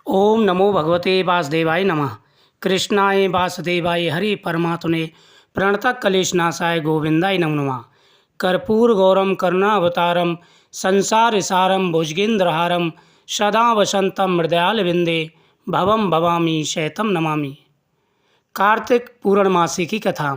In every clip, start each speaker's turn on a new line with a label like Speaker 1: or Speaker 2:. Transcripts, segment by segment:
Speaker 1: ओम नमो भगवते वासुदेवाय नमः। कृष्णाय वासुदेवाय हरि परमात्मने प्रणतः क्लेशनाशाय गोविंदाय नमो नमः। कर्पूर गौरम करुणावतारम संसार सारम भुजगेंद्रहारम सदा वसंतम हृदयाल विंदे भवम भवामी शैतम नमामि। कार्तिक पूर्णमासी की कथा।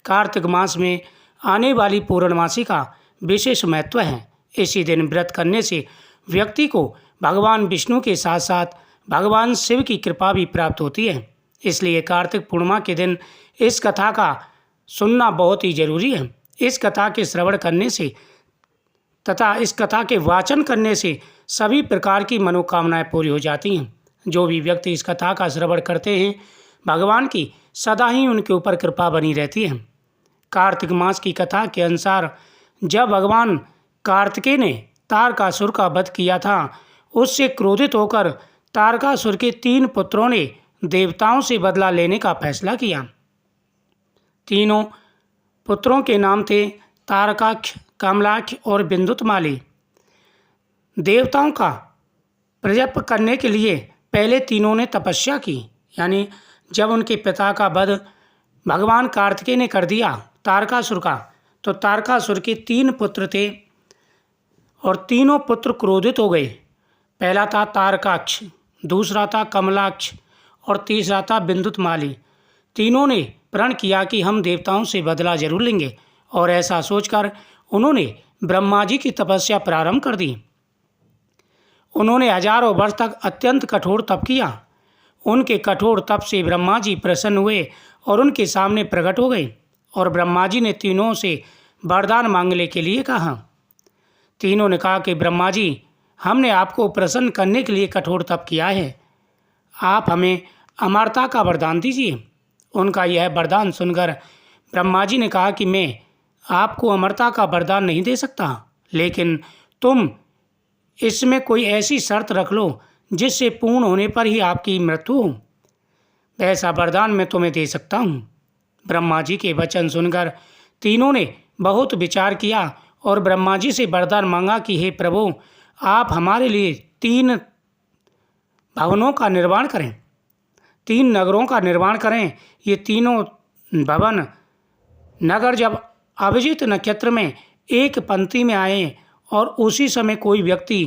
Speaker 1: कार्तिक मास में आने वाली पूर्णमासी का विशेष महत्व है। इसी दिन व्रत करने से व्यक्ति को भगवान विष्णु के साथ साथ भगवान शिव की कृपा भी प्राप्त होती है। इसलिए कार्तिक पूर्णिमा के दिन इस कथा का सुनना बहुत ही जरूरी है। इस कथा के श्रवण करने से तथा इस कथा के वाचन करने से सभी प्रकार की मनोकामनाएं पूरी हो जाती हैं। जो भी व्यक्ति इस कथा का श्रवण करते हैं, भगवान की सदा ही उनके ऊपर कृपा बनी रहती है। कार्तिक मास की कथा के अनुसार जब भगवान कार्तिकेय ने तारकासुर का वध किया था, उससे क्रोधित होकर तारकासुर के 3 पुत्रों ने देवताओं से बदला लेने का फैसला किया। तीनों पुत्रों के नाम थे तारकाक्ष, कमलाक्ष और बिंदुतमाली। देवताओं का प्रजनन करने के लिए पहले तीनों ने तपस्या की, यानी जब उनके पिता का वध भगवान कार्तिकेय ने कर दिया तारकासुर का, तो तारकासुर के 3 पुत्र थे और तीनों पुत्र क्रोधित हो गए। पहला था तारकाक्ष, दूसरा था कमलाक्ष और तीसरा था बिंदुतमाली। तीनों ने प्रण किया कि हम देवताओं से बदला जरूर लेंगे, और ऐसा सोचकर उन्होंने ब्रह्मा जी की तपस्या प्रारंभ कर दी। उन्होंने हजारों वर्ष तक अत्यंत कठोर तप किया। उनके कठोर तप से ब्रह्मा जी प्रसन्न हुए और उनके सामने प्रकट हो गए, और ब्रह्मा जी ने तीनों से वरदान मांगने के लिए कहा। तीनों ने कहा कि ब्रह्मा जी, हमने आपको प्रसन्न करने के लिए कठोर तप किया है, आप हमें अमरता का वरदान दीजिए। उनका यह वरदान सुनकर ब्रह्मा जी ने कहा कि मैं आपको अमरता का वरदान नहीं दे सकता, लेकिन तुम इसमें कोई ऐसी शर्त रख लो जिससे पूर्ण होने पर ही आपकी मृत्यु हो, ऐसा वरदान मैं तुम्हें दे सकता हूँ। ब्रह्मा जी के वचन सुनकर तीनों ने बहुत विचार किया और ब्रह्मा जी से वरदान मांगा कि हे प्रभु, आप हमारे लिए 3 भवनों का निर्माण करें, 3 नगरों का निर्माण करें। ये तीनों भवन नगर जब अभिजीत नक्षत्र में एक पंक्ति में आए और उसी समय कोई व्यक्ति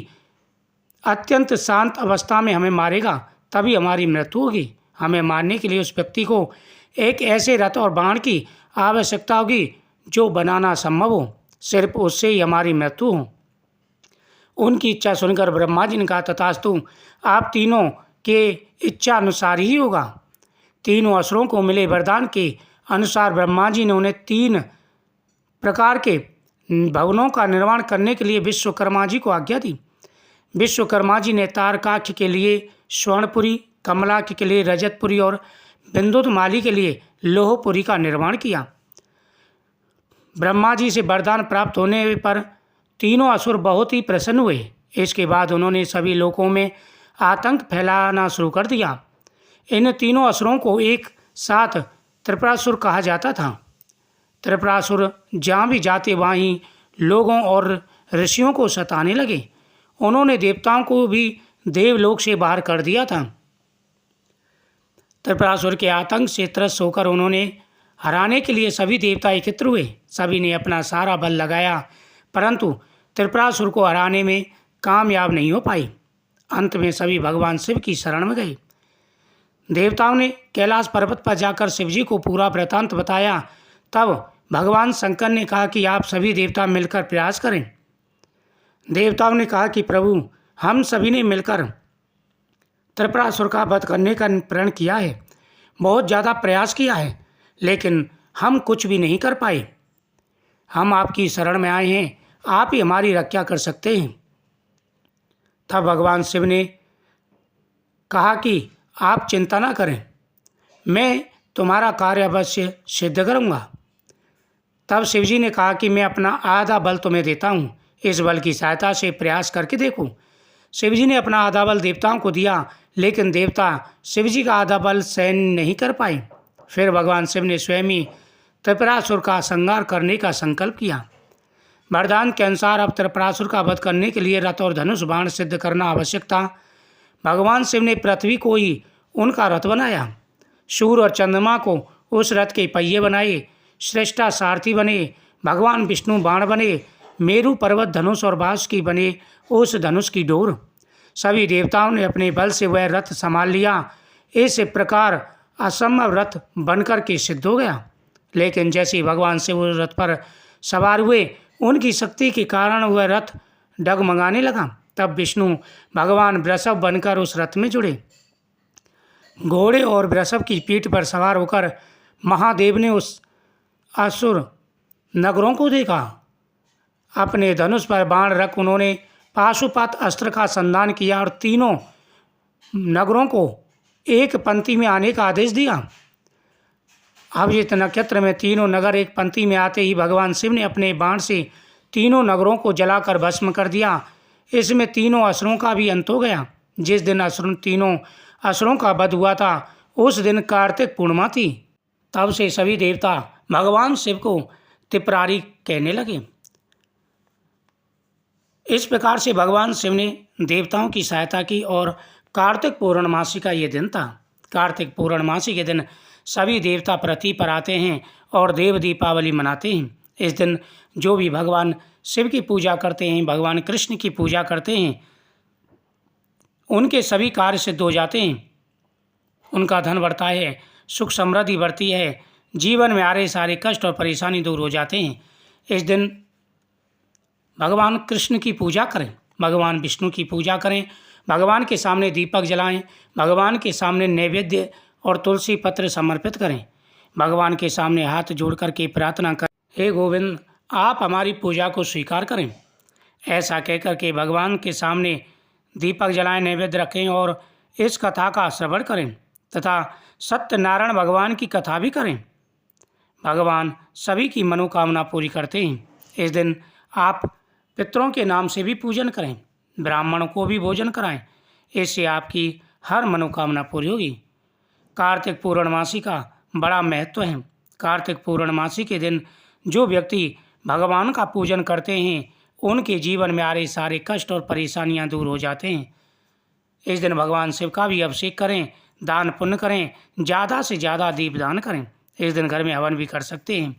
Speaker 1: अत्यंत शांत अवस्था में हमें मारेगा, तभी हमारी मृत्यु होगी। हमें मारने के लिए उस व्यक्ति को एक ऐसे रथ और बाण की आवश्यकता होगी जो बनाना संभव हो, सिर्फ उससे ही हमारी मृत्यु हो। उनकी इच्छा सुनकर ब्रह्मा जी ने कहा, तथास्तु, आप तीनों के इच्छा अनुसार ही होगा। तीनों असुरों को मिले वरदान के अनुसार ब्रह्मा जी ने उन्हें 3 प्रकार के भवनों का निर्माण करने के लिए विश्वकर्मा जी को आज्ञा दी। विश्वकर्मा जी ने तारकाक्ष के लिए स्वर्णपुरी, कमलाक्ष के लिए रजतपुरी और बिंदुतमाली के लिए लोहपुरी का निर्माण किया। ब्रह्मा जी से वरदान प्राप्त होने पर तीनों असुर बहुत ही प्रसन्न हुए। इसके बाद उन्होंने सभी लोकों में आतंक फैलाना शुरू कर दिया। इन तीनों असुरों को एक साथ त्रिपुरासुर कहा जाता था। त्रिपुरासुर जहाँ भी जाते वहीं लोगों और ऋषियों को सताने लगे। उन्होंने देवताओं को भी देवलोक से बाहर कर दिया था। त्रिपुरासुर के आतंक से त्रस्त होकर उन्होंने हराने के लिए सभी देवता एकत्र हुए। सभी ने अपना सारा बल लगाया, परंतु त्रिपुरासुर को हराने में कामयाब नहीं हो पाई। अंत में सभी भगवान शिव की शरण में गए। देवताओं ने कैलाश पर्वत पर जाकर शिवजी को पूरा वृत्तांत बताया। तब भगवान शंकर ने कहा कि आप सभी देवता मिलकर प्रयास करें। देवताओं ने कहा कि प्रभु, हम सभी ने मिलकर त्रिपुरासुर का वध करने का प्रण किया है, बहुत ज़्यादा प्रयास किया है, लेकिन हम कुछ भी नहीं कर पाए। हम आपकी शरण में आए हैं, आप ही हमारी रक्षा कर सकते हैं। तब भगवान शिव ने कहा कि आप चिंता ना करें, मैं तुम्हारा कार्य अवश्य सिद्ध करूँगा। तब शिवजी ने कहा कि मैं अपना आधा बल तुम्हें देता हूँ, इस बल की सहायता से प्रयास करके देखो। शिवजी ने अपना आधा बल देवताओं को दिया, लेकिन देवता शिवजी का आधा बल सहन नहीं कर पाए। फिर भगवान शिव ने स्वयं ही त्रिपुरासुर का संहार करने का संकल्प किया। वरदान के अनुसार अब त्रिपुरासुर का वध करने के लिए रथ और धनुष बाण सिद्ध करना आवश्यक था। भगवान शिव ने पृथ्वी को ही उनका रथ बनाया, सूर्य और चंद्रमा को उस रथ के पहिए बनाए, श्रेष्ठा सारथी बने, भगवान विष्णु बाण बने, मेरु पर्वत धनुष और बाँस की बने उस धनुष की डोर। सभी देवताओं ने अपने बल से वह रथ संभाल लिया। इस प्रकार असंभव रथ बनकर के सिद्ध हो गया। लेकिन जैसे ही भगवान शिव उस रथ पर सवार हुए, उनकी शक्ति के कारण वह रथ डगमगाने लगा। तब विष्णु भगवान वृषभ बनकर उस रथ में जुड़े। घोड़े और वृषभ की पीठ पर सवार होकर महादेव ने उस असुर नगरों को देखा। अपने धनुष पर बाण रख उन्होंने पाशुपत अस्त्र का संधान किया और तीनों नगरों को एक पंक्ति में आने का आदेश दिया। अभिजीत नक्षत्र में तीनों नगर एक पंक्ति में आते ही भगवान शिव ने अपने बाण से तीनों नगरों को जलाकर भस्म कर दिया। इसमें तीनों असुरों का भी अंत हो गया। जिस दिन तीनों असुरों का वध हुआ था, उस दिन कार्तिक पूर्णिमा थी। तब से सभी देवता भगवान शिव को त्रिपुरारी कहने लगे। इस प्रकार से भगवान शिव ने देवताओं की सहायता की और कार्तिक पूर्णमासी का ये दिन था। कार्तिक पूर्णमासी के दिन सभी देवता पृथ्वी पर आते हैं और देव दीपावली मनाते हैं। इस दिन जो भी भगवान शिव की पूजा करते हैं, भगवान कृष्ण की पूजा करते हैं, उनके सभी कार्य सिद्ध हो जाते हैं। उनका धन बढ़ता है, सुख समृद्धि बढ़ती है, जीवन में आ रहे सारे कष्ट और परेशानी दूर हो जाते हैं। इस दिन भगवान कृष्ण की पूजा करें, भगवान विष्णु की पूजा करें, भगवान के सामने दीपक जलाएं, भगवान के सामने नैवेद्य और तुलसी पत्र समर्पित करें, भगवान के सामने हाथ जोड़ कर के प्रार्थना करें, हे गोविंद आप हमारी पूजा को स्वीकार करें। ऐसा कहकर के भगवान के सामने दीपक जलाएं, नैवेद्य रखें और इस कथा का श्रवण करें तथा सत्यनारायण भगवान की कथा भी करें। भगवान सभी की मनोकामना पूरी करते हैं। इस दिन आप पितरों के नाम से भी पूजन करें, ब्राह्मणों को भी भोजन कराएं, इससे आपकी हर मनोकामना पूरी होगी। कार्तिक पूर्णमासी का बड़ा महत्व है। कार्तिक पूर्णमासी के दिन जो व्यक्ति भगवान का पूजन करते हैं, उनके जीवन में आ रहे सारे कष्ट और परेशानियां दूर हो जाते हैं। इस दिन भगवान शिव का भी अभिषेक करें, दान पुण्य करें, ज़्यादा से ज़्यादा दीपदान करें। इस दिन घर में हवन भी कर सकते हैं।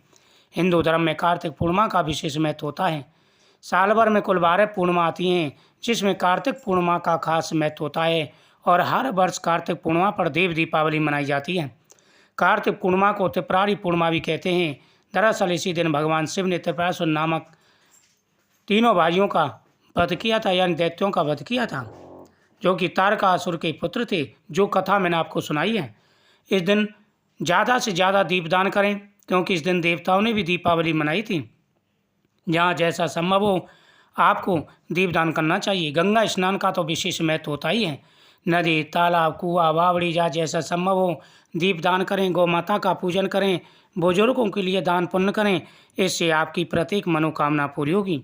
Speaker 1: हिंदू धर्म में कार्तिक पूर्णिमा का विशेष महत्व होता है। साल भर में कुल 12 पूर्णिमा आती हैं, जिसमें कार्तिक पूर्णिमा का खास महत्व होता है और हर वर्ष कार्तिक पूर्णिमा पर देव दीपावली मनाई जाती है। कार्तिक पूर्णिमा को त्रिपुरारी पूर्णिमा भी कहते हैं। दरअसल इसी दिन भगवान शिव ने त्रिपुरासुर नामक तीनों भाइयों का वध किया था, यानी दैत्यों का वध किया था, जो कि तारकासुर के पुत्र थे, जो कथा मैंने आपको सुनाई है। इस दिन ज़्यादा से ज़्यादा दीपदान करें, क्योंकि इस दिन देवताओं ने भी दीपावली मनाई थी। जहाँ जैसा संभव हो आपको दीपदान करना चाहिए। गंगा स्नान का तो विशेष महत्व होता ही है। नदी, तालाब, कुआं, बावड़ी, जहाँ जैसा संभव हो दीपदान करें, गौ माता का पूजन करें, बुजुर्गों के लिए दान पुण्य करें, इससे आपकी प्रत्येक मनोकामना पूरी होगी।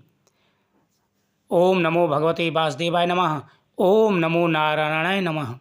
Speaker 1: ओम नमो भगवते वासुदेवाय नमः। ओम नमो नारायणाय नमः।